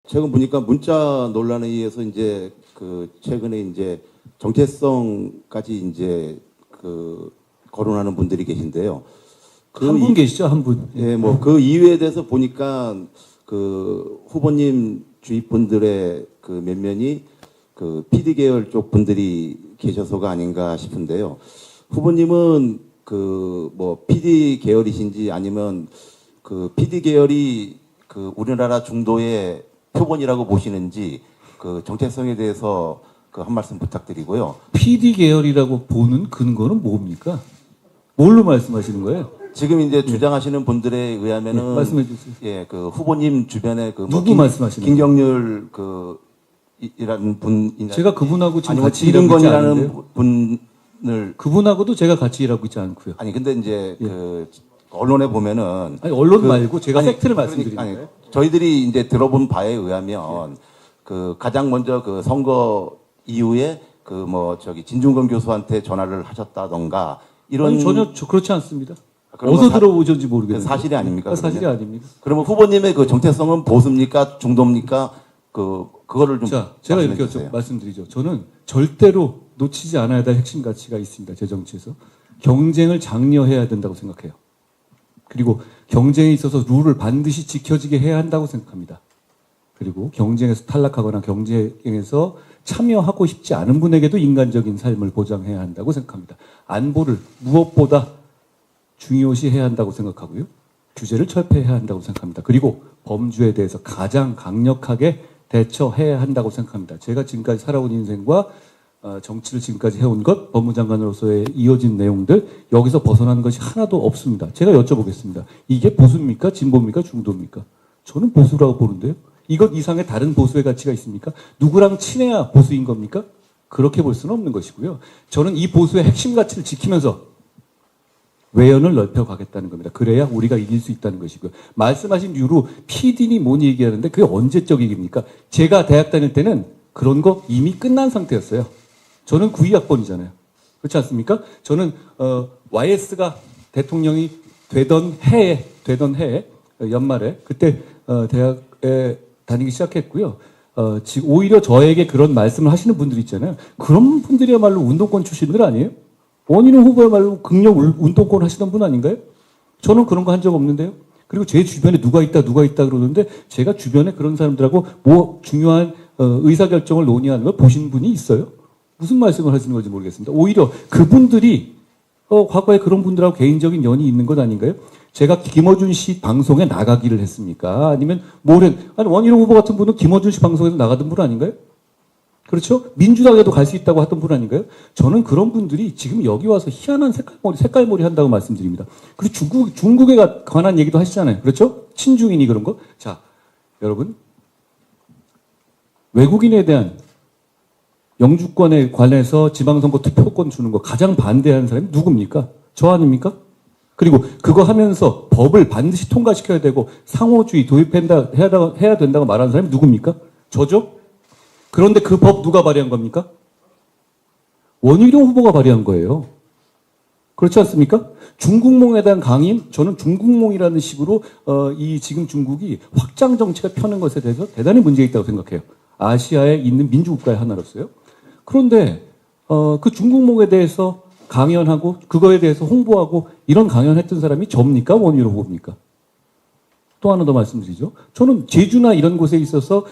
최근 보니까 문자 논란에 의해서 이제 최근에 이제 정체성까지 이제 거론하는 분들이 계신데요. 한 분 계시죠, 한 분. 예, 뭐 그 이유에 대해서 보니까 후보님 주위 분들의 몇 면이 PD 계열 쪽 분들이 계셔서가 아닌가 싶은데요. 후보님은 뭐 PD 계열이신지 아니면 PD 계열이 우리나라 중도의 표본이라고 보시는지 정체성에 대해서 한 말씀 부탁드리고요. PD 계열이라고 보는 근거는 뭡니까? 뭘로 말씀하시는 거예요? 지금 이제 주장하시는 분들에 의하면은 말씀해 주세요. 예, 후보님 주변에 누구 말씀하시는 김경률 이라는 분이 제가 그분하고 지금 아니면 같이 일하고 있지 않은데요. 이른건이라는 분을 그분하고도 제가 같이 일하고 있지 않고요. 아니 근데 이제 언론에 보면은 아니 언론 말고 제가 팩트를 말씀드리는 아니, 거예요. 저희들이 이제 들어본 바에 의하면 가장 먼저 선거 이후에 진중권 교수한테 전화를 하셨다던가 이런 아니, 전혀 그렇지 않습니다. 그런 어디서 건 들어보셨는지 모르겠는데. 사실이 아닙니까? 사실이 아닙니다. 그러면 후보님의 정체성은 보수입니까? 중도입니까? 그거를 좀 자, 제가 이렇게 주세요. 말씀드리죠. 저는 절대로 놓치지 않아야 될 핵심 가치가 있습니다. 제 정치에서. 경쟁을 장려해야 된다고 생각해요. 그리고 경쟁에 있어서 룰을 반드시 지켜지게 해야 한다고 생각합니다. 그리고 경쟁에서 탈락하거나 경쟁에서 참여하고 싶지 않은 분에게도 인간적인 삶을 보장해야 한다고 생각합니다. 안보를 무엇보다 중요시해야 한다고 생각하고요. 규제를 철폐해야 한다고 생각합니다. 그리고 범죄에 대해서 가장 강력하게 대처해야 한다고 생각합니다. 제가 지금까지 살아온 인생과 정치를 지금까지 해온 것, 법무장관으로서의 이어진 내용들, 여기서 벗어나는 것이 하나도 없습니다. 제가 여쭤보겠습니다. 이게 보수입니까? 진보입니까? 중도입니까? 저는 보수라고 보는데요. 이것 이상의 다른 보수의 가치가 있습니까? 누구랑 친해야 보수인 겁니까? 그렇게 볼 수는 없는 것이고요. 저는 이 보수의 핵심 가치를 지키면서 외연을 넓혀가겠다는 겁니다. 그래야 우리가 이길 수 있다는 것이고요. 말씀하신 이유로 PD니 뭐니 얘기하는데 그게 언제적 얘기입니까? 제가 대학 다닐 때는 그런 거 이미 끝난 상태였어요. 저는 92학번이잖아요. 그렇지 않습니까? 저는 YS가 대통령이 되던 해에 연말에 그때 대학에 다니기 시작했고요. 지금 오히려 저에게 그런 말씀을 하시는 분들 있잖아요. 그런 분들이야말로 운동권 출신들 아니에요? 원희룡 후보야말로 극력 운동권 하시던 분 아닌가요? 저는 그런 거 한 적 없는데요. 그리고 제 주변에 누가 있다 그러는데 제가 주변에 그런 사람들하고 뭐 중요한 의사결정을 논의하는 걸 보신 분이 있어요? 무슨 말씀을 하시는 건지 모르겠습니다. 오히려 그분들이 과거에 그런 분들하고 개인적인 연이 있는 것 아닌가요? 제가 김어준 씨 방송에 나가기를 했습니까? 아니면 아니 원희룡 후보 같은 분은 김어준 씨 방송에서 나가던 분 아닌가요? 그렇죠? 민주당에도 갈 수 있다고 하던 분 아닌가요? 저는 그런 분들이 지금 여기 와서 희한한 색깔머리 한다고 말씀드립니다. 그리고 중국에 관한 얘기도 하시잖아요. 그렇죠? 친중인이 그런 거. 자, 여러분. 외국인에 대한 영주권에 관해서 지방선거 투표권 주는 거 가장 반대하는 사람이 누굽니까? 저 아닙니까? 그리고 그거 하면서 법을 반드시 통과시켜야 되고 상호주의 해야 된다고 말하는 사람이 누굽니까? 저죠? 그런데 그 법 누가 발의한 겁니까? 원희룡 후보가 발의한 거예요. 그렇지 않습니까? 중국몽에 대한 강임, 저는 중국몽이라는 식으로 지금 중국이 확장 정책을 펴는 것에 대해서 대단히 문제가 있다고 생각해요. 아시아에 있는 민주국가의 하나로서요. 그런데 그 중국몽에 대해서 강연하고 그거에 대해서 홍보하고 이런 강연했던 사람이 접니까? 원희룡 후보입니까? 또 하나 더 말씀드리죠. 저는 제주나 이런 곳에 있어서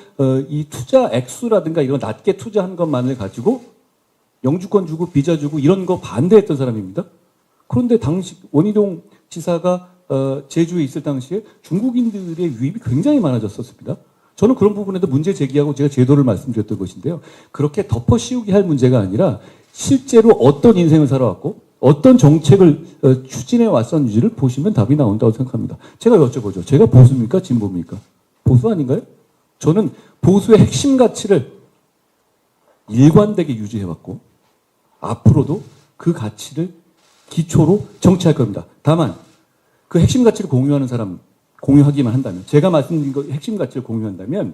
이 투자 액수라든가 이런 낮게 투자한 것만을 가지고 영주권 주고 비자 주고 이런 거 반대했던 사람입니다. 그런데 당시 원희룡 지사가 제주에 있을 당시에 중국인들의 유입이 굉장히 많아졌었습니다. 저는 그런 부분에도 문제 제기하고 제가 제도를 말씀드렸던 것인데요. 그렇게 덮어씌우기 할 문제가 아니라 실제로 어떤 인생을 살아왔고 어떤 정책을 추진해 왔었는지를 보시면 답이 나온다고 생각합니다. 제가 여쭤보죠. 제가 보수입니까? 진보입니까? 보수 아닌가요? 저는 보수의 핵심 가치를 일관되게 유지해왔고 앞으로도 그 가치를 기초로 정치할 겁니다. 다만 그 핵심 가치를 공유하는 사람 공유하기만 한다면 제가 말씀드린 그 핵심 가치를 공유한다면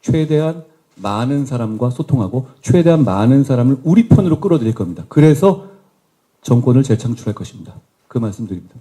최대한 많은 사람과 소통하고 최대한 많은 사람을 우리 편으로 끌어들일 겁니다. 그래서 정권을 재창출할 것입니다. 그 말씀드립니다.